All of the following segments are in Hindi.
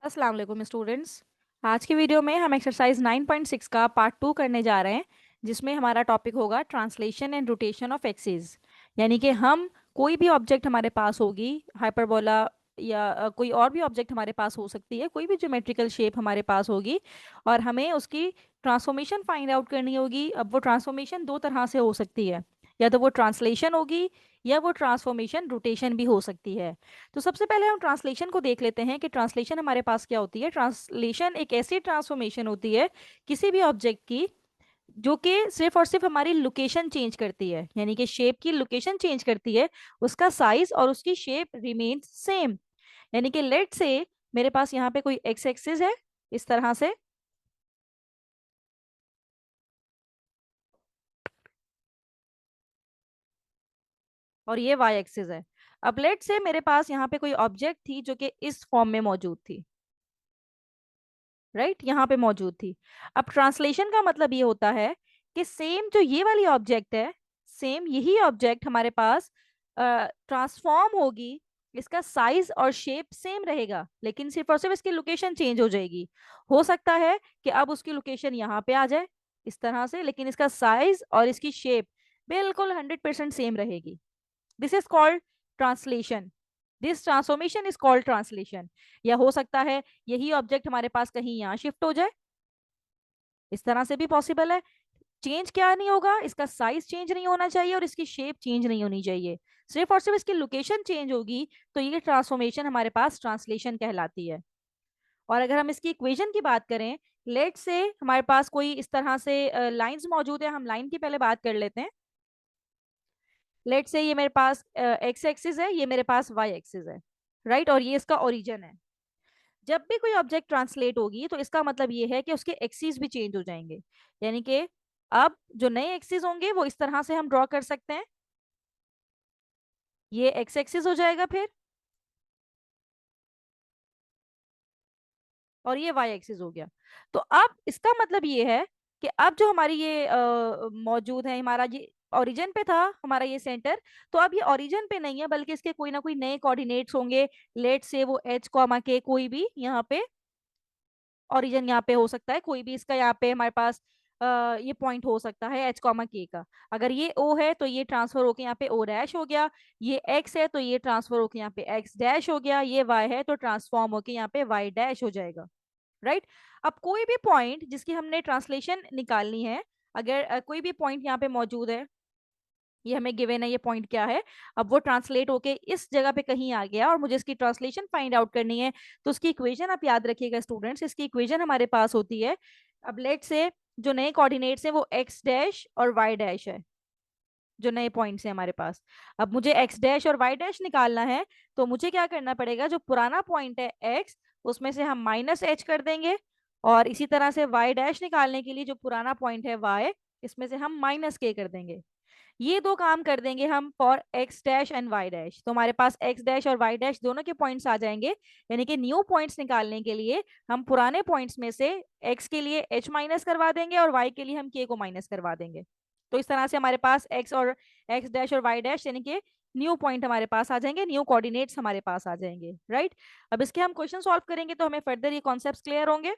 अस्सलाम वालेकुम स्टूडेंट्स। आज की वीडियो में हम एक्सरसाइज 9.6 का पार्ट 2 करने जा रहे हैं, जिसमें हमारा टॉपिक होगा translation and rotation of axis. यानी कि हम कोई भी ऑब्जेक्ट हमारे पास होगी, हाइपरबोला या कोई और भी ऑब्जेक्ट हमारे पास हो सकती है, कोई भी ज्योमेट्रिकल शेप हमारे पास होगी और हमें उसकी ट्रांसफॉर्मेशन फाइंड आउट करनी होगी। अब वो ट्रांसफॉर्मेशन दो तरह से हो सकती है, या तो वो ट्रांसलेशन होगी या वो ट्रांसफॉर्मेशन रोटेशन भी हो सकती है। तो सबसे पहले हम ट्रांसलेशन को देख लेते हैं कि ट्रांसलेशन हमारे पास क्या होती है। ट्रांसलेशन एक ऐसी ट्रांसफॉर्मेशन होती है किसी भी ऑब्जेक्ट की, जो कि सिर्फ और सिर्फ हमारी लोकेशन चेंज करती है, यानी कि शेप की लोकेशन चेंज करती है, उसका साइज और उसकी शेप रिमेन सेम। यानी कि लेट से मेरे पास यहाँ पे कोई एक्स एक्सिस है इस तरह से, और ये वाई एक्सिस है। अब लेट से मेरे पास यहाँ पे कोई ऑब्जेक्ट थी जो कि इस फॉर्म में मौजूद थी, राइट, यहाँ पे मौजूद थी। अब ट्रांसलेशन का मतलब ये होता है कि सेम जो ये वाली ऑब्जेक्ट है, सेम यही ऑब्जेक्ट हमारे पास ट्रांसफॉर्म होगी, इसका साइज और शेप सेम रहेगा, लेकिन सिर्फ और सिर्फ इसकी लोकेशन चेंज हो जाएगी। हो सकता है कि अब उसकी लोकेशन यहाँ पे आ जाए इस तरह से, लेकिन इसका साइज और इसकी शेप बिल्कुल 100% सेम रहेगी। This is called translation. This transformation is called translation. या हो सकता है यही ऑब्जेक्ट हमारे पास कहीं यहाँ शिफ्ट हो जाए, इस तरह से भी पॉसिबल है। चेंज क्या नहीं होगा, इसका साइज चेंज नहीं होना चाहिए और इसकी शेप चेंज नहीं होनी चाहिए, सिर्फ और सिर्फ इसकी लोकेशन चेंज होगी। तो ये ट्रांसफॉर्मेशन हमारे पास ट्रांसलेशन कहलाती है। और अगर हम इसकी इक्वेशन की बात करें, लेट से हमारे पास कोई इस तरह से लाइंस मौजूद है। हम लाइन की पहले बात कर लेते हैं। लेट से ये मेरे पास एक्स एक्सिस है, ये मेरे पास वाई एक्सिस है, राइट, और ये इसका ओरिजिन है। जब भी कोई ऑब्जेक्ट ट्रांसलेट होगी तो इसका मतलब ये है कि उसके एक्सिस भी चेंज हो जाएंगे। यानी कि अब जो नए एक्सिस होंगे वो इस तरह से हम ड्रॉ कर सकते हैं। ये एक्स एक्सिस हो जाएगा फिर, और ये वाई एक्सिस हो गया। तो अब इसका मतलब ये है कि अब जो हमारी ये मौजूद है, हमारा ये ओरिजिन पे था हमारा ये सेंटर, तो अब ये ओरिजिन पे नहीं है, बल्कि इसके कोई ना कोई नए कोऑर्डिनेट्स होंगे। लेट से वो एच कॉमा के कोई भी यहाँ पे ओरिजिन यहाँ पे हो सकता है, कोई भी इसका यहाँ पे हमारे पास ये पॉइंट हो सकता है एच कॉमा के का। अगर ये ओ है तो ये ट्रांसफर होके यहाँ पे ओ डैश हो गया, ये एक्स है तो ये ट्रांसफर होके यहाँ पे एक्स डैश हो गया, ये वाई है तो ट्रांसफॉर्म होके यहाँ पे वाई डैश हो जाएगा, राइट। अब कोई भी पॉइंट जिसकी हमने ट्रांसलेशन निकालनी है, अगर कोई भी पॉइंट यहाँ पे मौजूद है, ये हमें गिवन है, ये पॉइंट क्या है, अब वो ट्रांसलेट होके इस जगह पे कहीं आ गया और मुझे इसकी ट्रांसलेशन फाइंड आउट करनी है। तो उसकी इक्वेशन आप याद रखिएगा स्टूडेंट्स, इसकी इक्वेशन हमारे पास होती है। अब लेट से जो नए कोऑर्डिनेट्स हैं वो एक्स डैश और वाई डैश है, जो नए पॉइंट्स हैं हमारे पास। अब मुझे एक्स डैश और वाई डैश निकालना है, तो मुझे क्या करना पड़ेगा, जो पुराना पॉइंट है एक्स, उसमें से हम माइनस एच कर देंगे, और इसी तरह से वाई डैश निकालने के लिए जो पुराना पॉइंट है वाई, इसमें से हम माइनस के कर देंगे। ये दो काम कर देंगे हम for X dash and Y dash, तो हमारे पास एक्स डैश और वाई डैश दोनों के पॉइंट्स आ जाएंगे। यानी कि न्यू पॉइंट्स निकालने के लिए हम पुराने पॉइंट्स में से एक्स के लिए एच माइनस करवा देंगे और वाई के लिए हम के को माइनस करवा देंगे। तो इस तरह से हमारे पास एक्स डैश और वाई डैश यानी कि न्यू पॉइंट हमारे पास आ जाएंगे, न्यू कोऑर्डिनेट्स हमारे पास आ जाएंगे, राइट। अब इसके हम क्वेश्चन सॉल्व करेंगे तो हमें फर्दर ये कॉन्सेप्ट्स क्लियर होंगे।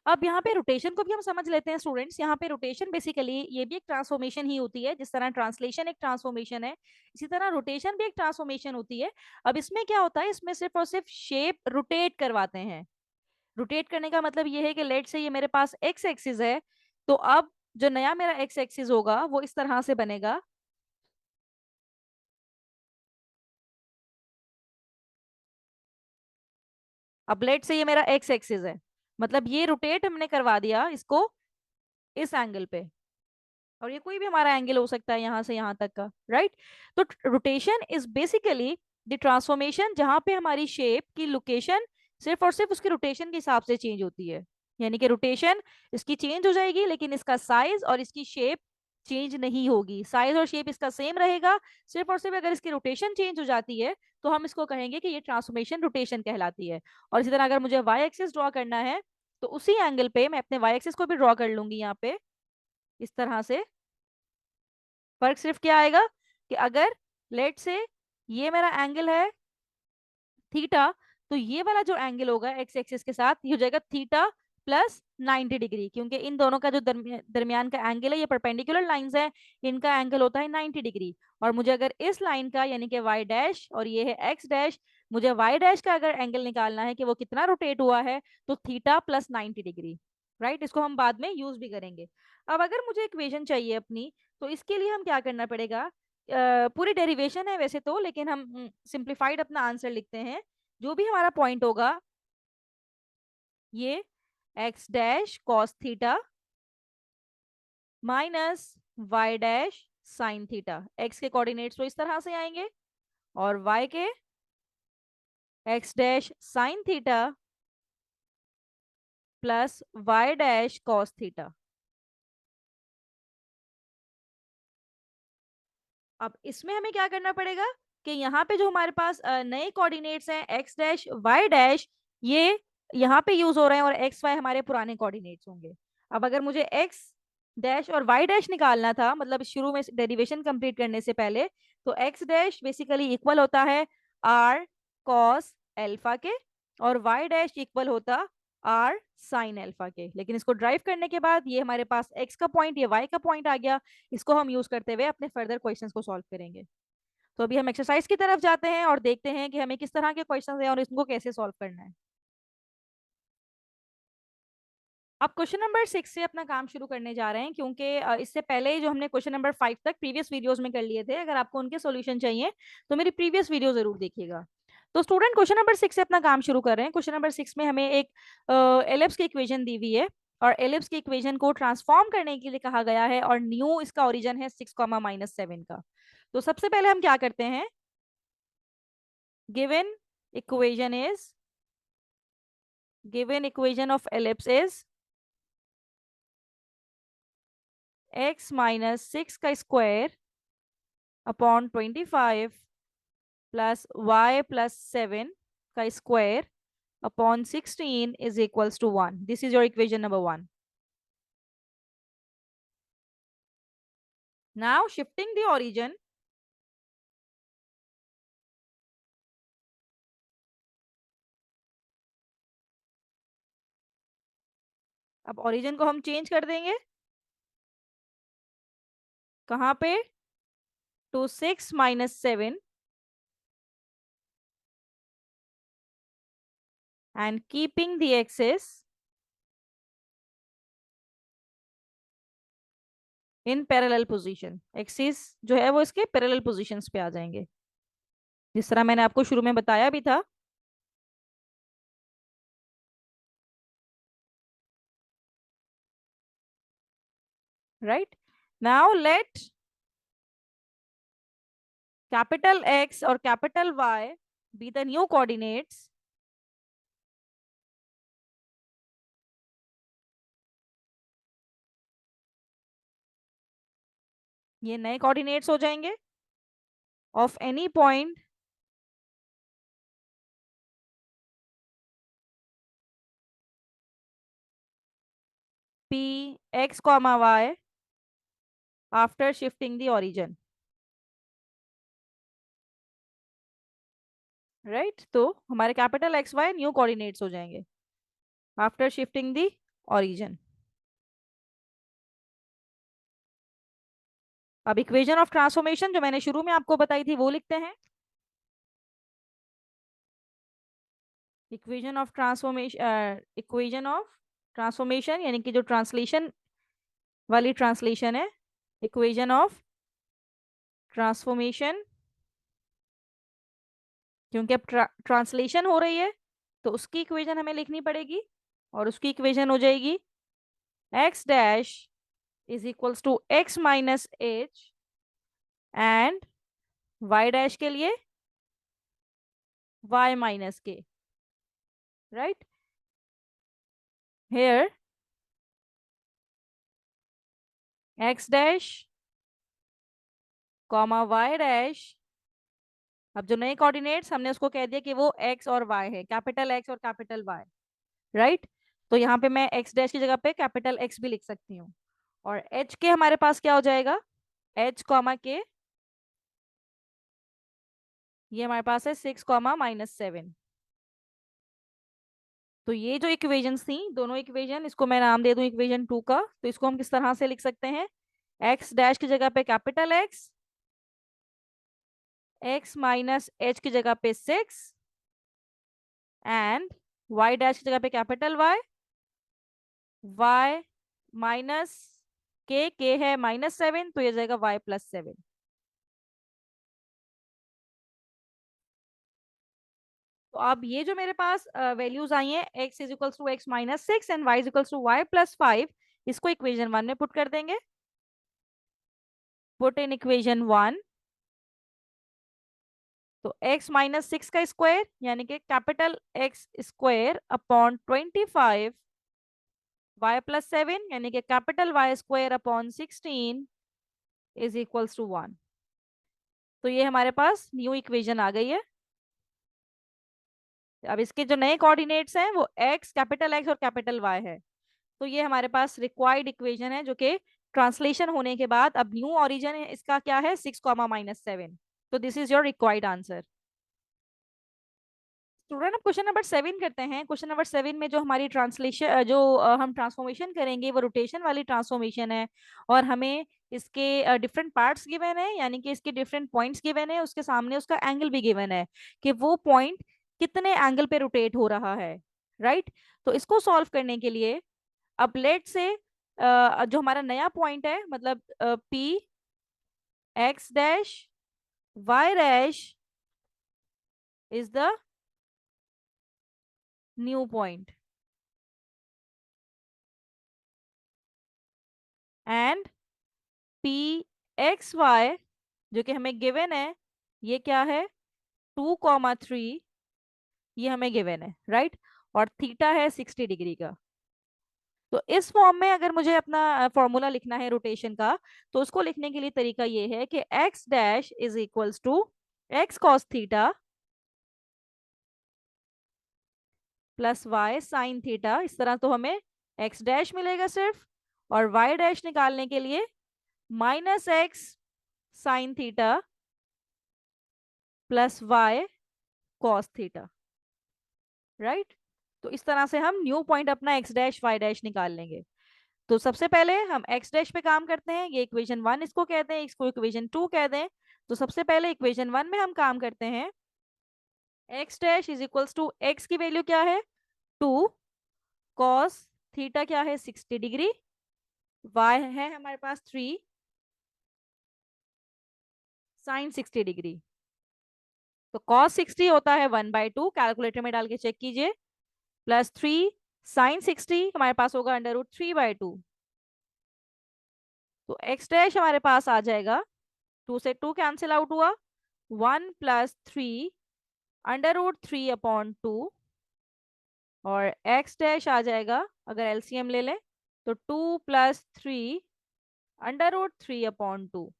अब यहाँ पे रोटेशन को भी हम समझ लेते हैं स्टूडेंट्स। यहाँ पे रोटेशन बेसिकली ये भी एक ट्रांसफॉर्मेशन ही होती है, जिस तरह ट्रांसलेशन एक ट्रांसफॉर्मेशन है, इसी तरह रोटेशन भी एक ट्रांसफॉर्मेशन होती है। अब इसमें क्या होता है, इसमें सिर्फ और सिर्फ शेप रोटेट करवाते हैं। रोटेट करने का मतलब ये है कि लेट से ये मेरे पास एक्स एक्सिस है, तो अब जो नया मेरा एक्स एक्सिस होगा वो इस तरह से बनेगा। अब लेट से ये मेरा एक्स एक्सिस है, मतलब ये रोटेट हमने करवा दिया इसको इस एंगल पे, और ये कोई भी हमारा एंगल हो सकता है यहाँ से यहाँ तक का, राइट। तो rotation is basically the transformation जहां पे हमारी शेप की लोकेशन सिर्फ और सिर्फ उसके रोटेशन के हिसाब से चेंज होती है। यानी कि रोटेशन इसकी चेंज हो जाएगी, लेकिन इसका साइज और इसकी शेप चेंज नहीं होगी, साइज और शेप इसका सेम रहेगा। सिर्फ और सिर्फ अगर इसकी रोटेशन चेंज हो जाती है तो हम इसको कहेंगे कि ये ट्रांसफॉर्मेशन रोटेशन कहलाती है। और इसी तरह अगर मुझे वाई एक्सिस ड्रॉ करना है, तो उसी एंगल पे मैं अपने वाई एक्सिस को भी ड्रॉ कर लूंगी यहाँ पे इस तरह से। फर्क सिर्फ क्या आएगा कि अगर लेट से ये मेरा एंगल है थीटा, तो ये वाला जो एंगल होगा एक्स एक्सिस के साथ ये हो जाएगा थीटा प्लस 90 डिग्री, क्योंकि इन दोनों का जो दरमियान का एंगल है, ये परपेंडिकुलर लाइंस है, इनका एंगल होता है 90 डिग्री। और मुझे अगर इस लाइन का यानी कि वाई डैश और ये है एक्स डैश, मुझे वाई डैश का अगर एंगल निकालना है कि वो कितना रोटेट हुआ है, तो थीटा प्लस 90 डिग्री। राइट, इसको हम बाद में यूज भी करेंगे। अब अगर मुझे इक्वेशन चाहिए अपनी, तो इसके लिए हम क्या करना पड़ेगा, पूरी डेरिवेशन है वैसे तो, लेकिन हम सिंप्लीफाइड अपना आंसर लिखते हैं। जो भी हमारा पॉइंट होगा, ये X dash cos theta minus Y dash sine theta, X के कोऑर्डिनेट्स तो इस तरह से आएंगे, और वाई के X dash sine theta plus Y dash cos theta. अब इसमें हमें क्या करना पड़ेगा कि यहाँ पे जो हमारे पास नए कोऑर्डिनेट्स हैं एक्स डैश वाई डैश, ये यहाँ पे यूज हो रहे हैं, और एक्स वाई हमारे पुराने कोऑर्डिनेट्स होंगे। अब अगर मुझे एक्स डैश और वाई डैश निकालना था, मतलब शुरू में डेरिवेशन कंप्लीट करने से पहले, तो एक्स डैश बेसिकली इक्वल होता है आर कॉस एल्फा के, और वाई डैश इक्वल होता आर साइन एल्फा के। लेकिन इसको ड्राइव करने के बाद ये हमारे पास एक्स का पॉइंट, ये वाई का पॉइंट आ गया। इसको हम यूज करते हुए अपने फर्दर क्वेश्चंस को सॉल्व करेंगे। तो अभी हम एक्सरसाइज की तरफ जाते हैं और देखते हैं कि हमें किस तरह के क्वेश्चंस हैं और इनको कैसे सॉल्व करना है। अब क्वेश्चन नंबर 6 से अपना काम शुरू करने जा रहे हैं, क्योंकि इससे पहले जो हमने क्वेश्चन नंबर 5 तक प्रीवियस वीडियोस में कर लिए थे, अगर आपको उनके सॉल्यूशन चाहिए तो मेरी प्रीवियस वीडियो जरूर देखिएगा। तो स्टूडेंट क्वेश्चन नंबर 6 से अपना काम शुरू कर रहे हैं। क्वेश्चन नंबर 6 में हमें एक एलिप्स की इक्वेशन दी हुई है, और एलिप्स की इक्वेशन को ट्रांसफॉर्म करने के लिए कहा गया है, और न्यू इसका ओरिजिन है 6, का। तो सबसे पहले हम क्या करते हैं, given equation is given equation of ellipse is x minus 6 का square upon 25 plus y plus 7 का square upon 16 is equals to 1. This is your equation number 1. Now shifting the origin, अब origin को हम चेंज कर देंगे, कहाँ पे, to 6 minus 7 and keeping the axis in parallel position. Axis जो है वो इसके पैरेलल पोजीशंस पे आ जाएंगे, जिस तरह मैंने आपको शुरू में बताया भी था। Right, now let capital X और capital Y be the new coordinates ये नए कोऑर्डिनेट्स हो जाएंगे of any point P X, Y after shifting the origin. Right, तो हमारे capital X Y new coordinates हो जाएंगे आफ्टर शिफ्टिंग द ओरिजिन। अब इक्वेशन ऑफ ट्रांसफॉर्मेशन जो मैंने शुरू में आपको बताई थी वो लिखते हैं। इक्वेशन ऑफ ट्रांसफॉर्मेशन यानी कि जो ट्रांसलेशन वाली ट्रांसलेशन है, इक्वेशन ऑफ ट्रांसफॉर्मेशन, क्योंकि अब ट्रांसलेशन हो रही है तो उसकी इक्वेशन हमें लिखनी पड़ेगी, और उसकी इक्वेशन हो जाएगी X dash is equals to X minus H, and Y dash के लिए Y minus K. Right, here X dash comma Y dash, अब जो नए कोऑर्डिनेट्स हमने उसको कह दिया कि वो एक्स और वाई है, कैपिटल एक्स और कैपिटल वाई। राइट, तो यहाँ पे मैं एक्स डैश की जगह पे कैपिटल एक्स भी लिख सकती हूँ, और एच के हमारे पास क्या हो जाएगा, एच कॉमा के, ये हमारे पास है 6, -7। तो ये जो इक्वेशंस थी, दोनों इक्वेशन, इसको मैं नाम दे दूं इक्वेशन 2 का, तो इसको हम किस तरह से लिख सकते हैं? एक्स डैश की जगह पे capital x, x minus H की जगह पे 6, एंड वाई डैश की जगह पे कैपिटल वाई, वाई माइनस के है -7, तो ये जाएगा वाई प्लस 7। तो अब ये जो मेरे पास वैल्यूज आई हैं, X is equals to X minus 6 and Y is equals to Y plus 5, इसको इक्वेशन 1 में पुट कर देंगे। पुट इन इक्वेशन 1, तो x माइनस 6 का स्क्वायर यानी कि capital X square upon 25, Y plus 7 यानी कि capital Y square upon 16 is equals to 1। तो ये हमारे पास न्यू इक्वेशन आ गई है। अब इसके जो नए कोऑर्डिनेट्स हैं वो x, कैपिटल एक्स और कैपिटल वाई है। तो ये हमारे पास रिक्वायर्ड इक्वेशन है, जो कि ट्रांसलेशन होने के बाद अब न्यू ओरिजिन है इसका क्या है, 6 कॉमा -7। तो this is your required answer. Student, अब क्वेश्चन नंबर 7 करते हैं। क्वेश्चन नंबर 7 में जो हमारी ट्रांसलेशन हम ट्रांसफॉर्मेशन करेंगे वो रोटेशन वाली ट्रांसफॉर्मेशन है, और हमें इसके डिफरेंट पार्ट्स गिवन है, यानी कि इसके डिफरेंट पॉइंट्स गिवन है, उसके सामने उसका एंगल भी गिवन है कि वो पॉइंट कितने एंगल पे रोटेट हो रहा है, राइट। तो इसको सॉल्व करने के लिए अब लेट से जो हमारा नया पॉइंट है, मतलब P X dash Y dash is the new point, and P X Y जो कि हमें गिवन है, ये क्या है, 2,3, ये हमें गिवन है, राइट। और थीटा है 60 डिग्री का। तो इस फॉर्म में अगर मुझे अपना फॉर्मूला लिखना है रोटेशन का, तो उसको लिखने के लिए तरीका ये है कि X dash is equals to X cos theta plus Y sign theta. इस तरह तो हमें एक्स डैश मिलेगा सिर्फ, और वाई डैश निकालने के लिए -x sine theta plus Y cos theta, right. तो इस तरह से हम न्यू पॉइंट अपना एक्स डैश वाई डैश निकाल लेंगे। तो सबसे पहले हम एक्स डैश पे काम करते हैं, ये इक्वेशन 1 इसको कहते हैं, इसको इक्वेशन 2 कहते हैं। तो सबसे पहले इक्वेशन 1 में हम काम करते हैं। X dash is equals to X की वैल्यू क्या है, 2, कॉस थीटा क्या है 60 डिग्री, वाई है हमारे पास 3, साइन 60 डिग्री। तो कॉस 60 होता है 1/2, कैलकुलेटर में डाल के चेक कीजिए, प्लस 3 साइन 60 हमारे पास होगा √3/2। तो एक्स डैश हमारे पास आ जाएगा, 2 से 2 कैंसिल आउट हुआ, 1 प्लस 3 √3/2, और एक्स डैश आ जाएगा, अगर एलसीएम ले लें तो 2 प्लस 3 √3/2।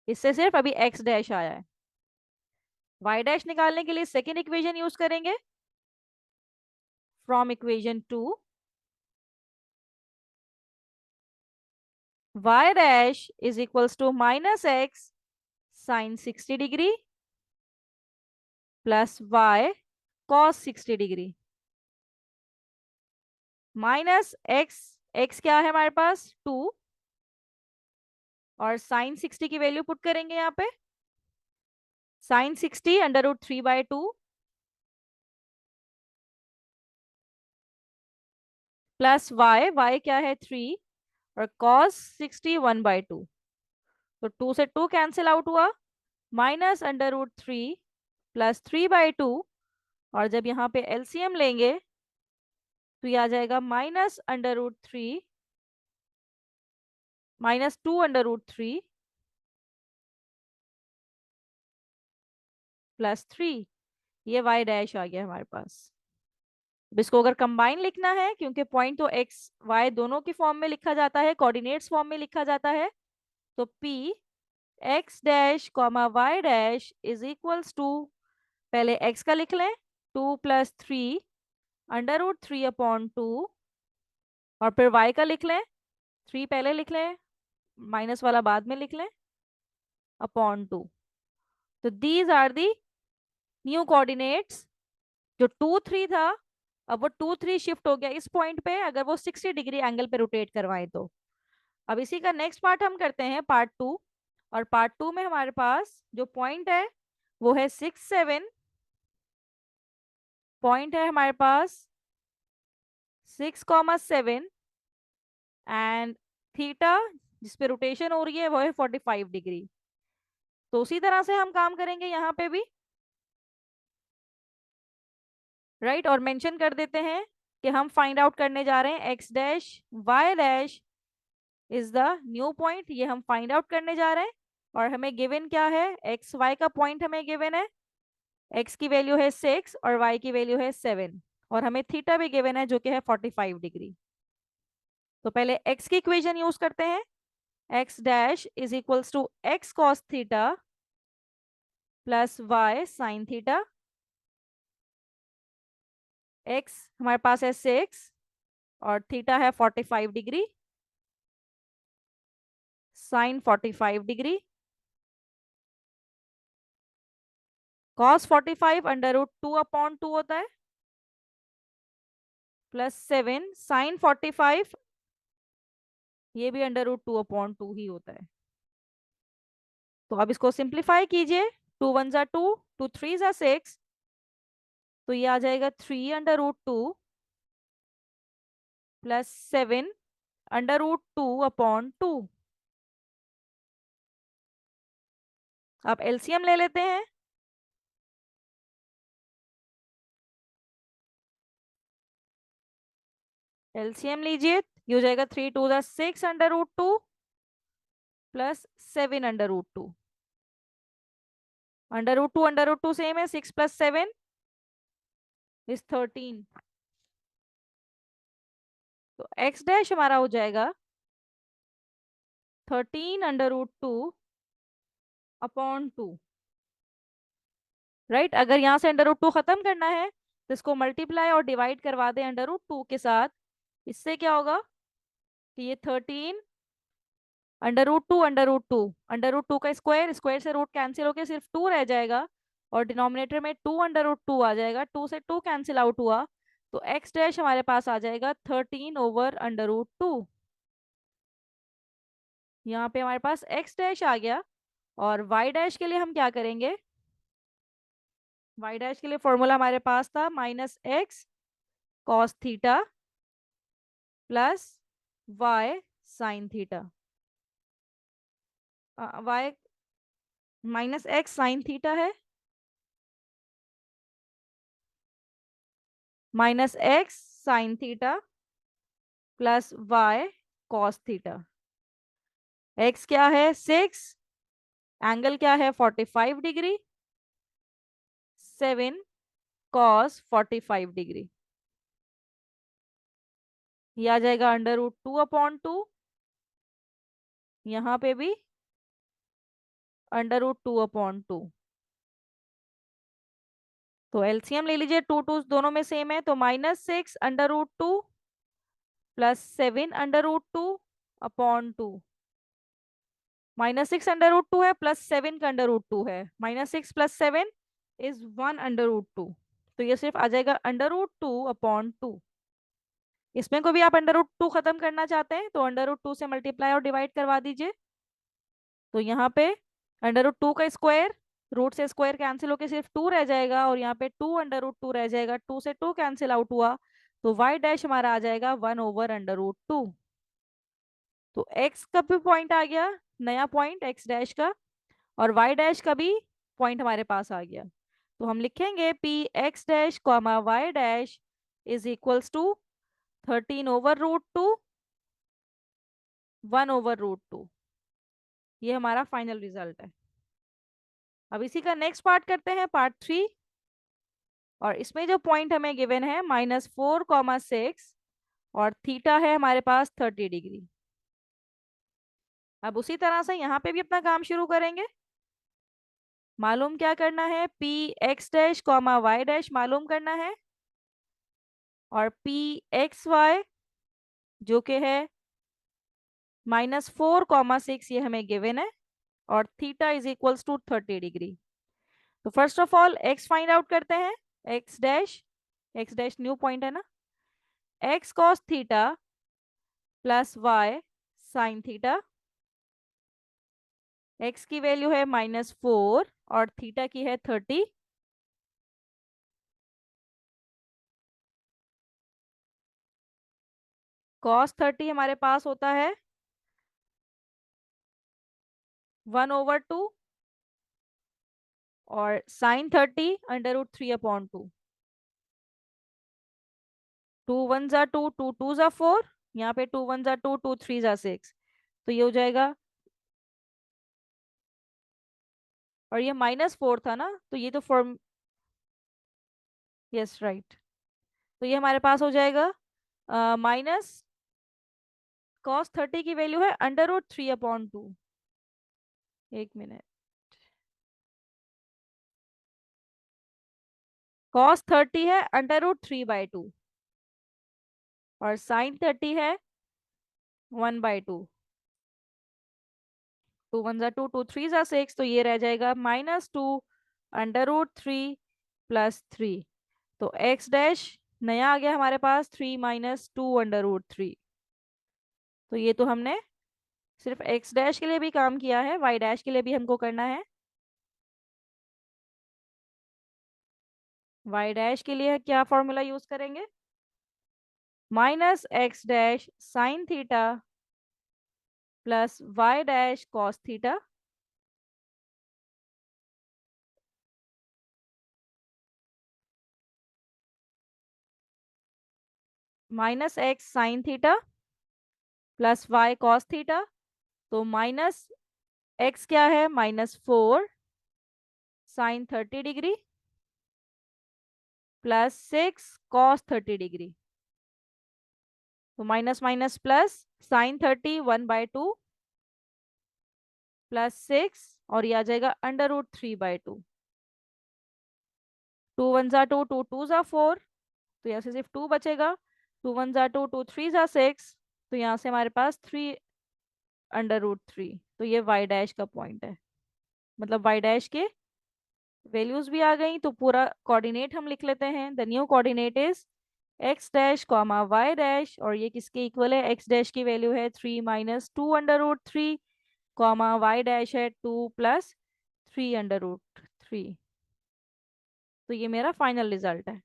इससे सिर्फ अभी एक्स डैश आया है। वाई डैश निकालने के लिए सेकेंड इक्वेशन यूज करेंगे, from equation 2 y dash is equals to -x sin 60 degree plus y cos 60 degree, minus x, x क्या है हमारे पास 2, और साइन 60 की वैल्यू पुट करेंगे यहाँ पे, साइन 60 √3/2 प्लस वाई, वाई क्या है 3, और cos 60 1/2। तो 2 से 2 कैंसिल आउट हुआ, -√3 प्लस 3/2, और जब यहाँ पे एलसीएम लेंगे तो ये आ जाएगा -√3 -2√3 +3, ये वाई डैश आ गया हमारे पास। अब इसको अगर कंबाइन लिखना है, क्योंकि पॉइंट तो एक्स वाई दोनों की फॉर्म में लिखा जाता है, कोऑर्डिनेट्स फॉर्म में लिखा जाता है, तो P X dash comma Y dash is equals to, पहले एक्स का लिख लें 2 + 3 √3/2, और फिर वाई का लिख लें 3 पहले लिख लें, माइनस वाला बाद में लिख लें, /2। तो these are the new coordinates. जो 2 3 था अब वो 2 3 शिफ्ट हो गया इस पॉइंट पे, अगर वो 60 डिग्री एंगल पे रोटेट करवाए तो। अब इसी का नेक्स्ट पार्ट हम करते हैं, पार्ट 2। और पार्ट 2 में हमारे पास जो पॉइंट है वो है 6 7, पॉइंट है हमारे पास 6,7, एंड थीटा जिस पे रोटेशन हो रही है वो है 45 डिग्री। तो उसी तरह से हम काम करेंगे यहाँ पे भी, राइट। और मेंशन कर देते हैं कि हम फाइंड आउट करने जा रहे हैं X dash Y dash is the new point, ये हम फाइंड आउट करने जा रहे हैं। और हमें गिवन क्या है, एक्स वाई का पॉइंट हमें गिवन है, एक्स की वैल्यू है 6 और वाई की वैल्यू है 7, और हमें थीटा भी गिवन है जो कि है 45 डिग्री। तो पहले एक्स की इक्वेशन यूज करते हैं, X dash is equals to X cos theta plus Y sign theta. X हमारे पास है 6 और थीटा है 45 डिग्री, साइन 45 डिग्री, कॉस 45 √2/2 होता है, +7 साइन 45, ये भी √2/2 ही होता है। तो अब इसको सिंप्लीफाई कीजिए, 2 1 = 2, 2 3 = 6, तो ये आ जाएगा 3 √2 +7 √2/2। अब एलसीएम ले लेते हैं, एलसीएम लीजिए, ये हो जाएगा 3 2 = 6 √2 +7 √2। √2 सेम है, 6 + 7 = 13। तो एक्स डैश हमारा हो जाएगा 13 √2/2, राइट। अगर यहाँ से √2 खत्म करना है तो इसको मल्टीप्लाई और डिवाइड करवा दें √2 के साथ, इससे क्या होगा कि ये 13 √2 का स्क्वायर, स्क्वायर से रूट कैंसिल होके सिर्फ 2 रह जाएगा, और डिनोमिनेटर में 2 √2 आ जाएगा, 2 से 2 कैंसिल आउट हुआ, तो एक्स डैश हमारे पास आ जाएगा 13/√2। यहाँ पे हमारे पास एक्स डैश आ गया। और वाई डैश के लिए हम क्या करेंगे, वाई डैश के लिए फॉर्मूला हमारे पास था -x cos theta plus Y sign theta. Y -x sine theta है, -x sine theta plus Y cos theta. x क्या है 6, एंगल क्या है 45 डिग्री, 7 कॉस 45 डिग्री, ये आ जाएगा √2/2, यहाँ पे भी √2/2। तो एलसीएम ले लीजिए, 2 2 दोनों में सेम है, तो -6 √2 +7 √2/2, -6 √2 है +7 का √2 है, -6 + 7 = 1 √2, तो ये सिर्फ आ जाएगा √2/2। इसमें को भी आप √2 खत्म करना चाहते हैं तो √2 से मल्टीप्लाई और डिवाइड करवा दीजिए, तो यहाँ पे √2 का स्क्वायर, रूट से स्क्वायर कैंसिल होके सिर्फ 2 रह जाएगा, और यहाँ पे 2 √2 रह जाएगा, 2 से 2 कैंसिल आउट हुआ, तो वाई डैश हमारा आ जाएगा 1/√2। तो एक्स का भी पॉइंट आ गया, नया पॉइंट एक्स डैश का, और वाई डैश का भी पॉइंट हमारे पास आ गया। तो हम लिखेंगे P X dash comma Y dash is equals to 13/√2 1/√2। ये हमारा फाइनल रिजल्ट है। अब इसी का नेक्स्ट पार्ट करते हैं, पार्ट 3। और इसमें जो पॉइंट हमें गिवन है -4,6, और थीटा है हमारे पास 30 डिग्री। अब उसी तरह से यहाँ पे भी अपना काम शुरू करेंगे। मालूम क्या करना है, P X dash comma Y dash मालूम करना है, और पी एक्स वाई जो कि है -4,6 ये हमें गिवन है, और theta is equals to 30 degree. तो first of all X find out करते हैं, X dash X dash new point है ना, X cos theta plus Y sign theta. X की वैल्यू है -4 और थीटा की है 30। कॉस 30 हमारे पास होता है 1/2 और साइन 30 √3/2। 2 1 = 2, 2 2 = 4, यहाँ पे 2 1 = 2, 2 3 = 6, तो ये हो जाएगा। और ये -4 था ना, तो ये तो फॉर्म, यस राइट, तो ये हमारे पास हो जाएगा माइनस कॉस 30 की वैल्यू है √3/2। एक मिनट, कॉस 30 है √3/2 और साइन 30 है 1/2। 2 1 = 2, 2 3 = 6, तो ये रह जाएगा -2 √3 + 3। तो एक्स डैश नया आ गया हमारे पास 3 - 2 √3। तो ये तो हमने सिर्फ एक्स डैश के लिए भी काम किया है, वाई डैश के लिए भी हमको करना है। वाई डैश के लिए क्या फॉर्मूला यूज करेंगे, -x dash sine theta plus Y dash cos theta -x sine theta plus Y cos theta. तो माइनस एक्स क्या है, -4 sine 30 degree plus 6 cos 30 degree. तो minus minus plus, sine 30 1/2 plus 6 और ये आ जाएगा √3/2। 2 1 = 2, 2 2 = 4, तो यहाँ से सिर्फ 2 बचेगा। 2 1 = 2, 2 3 = 6, तो यहाँ से हमारे पास 3 √3। तो ये वाई डैश का पॉइंट है, मतलब वाई डैश के वैल्यूज भी आ गई। तो पूरा कोऑर्डिनेट हम लिख लेते हैं। The new coordinate is X dash comma Y dash, और ये किसके इक्वल है, एक्स डैश की वैल्यू है 3 - 2 √3 कॉमा वाई डैश है 2 + 3 √3। तो ये मेरा फाइनल रिजल्ट है।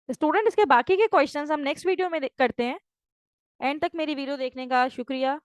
स्टूडेंट, इसके बाकी के क्वेश्चंस हम नेक्स्ट वीडियो में करते हैं। एंड तक मेरी वीडियो देखने का शुक्रिया।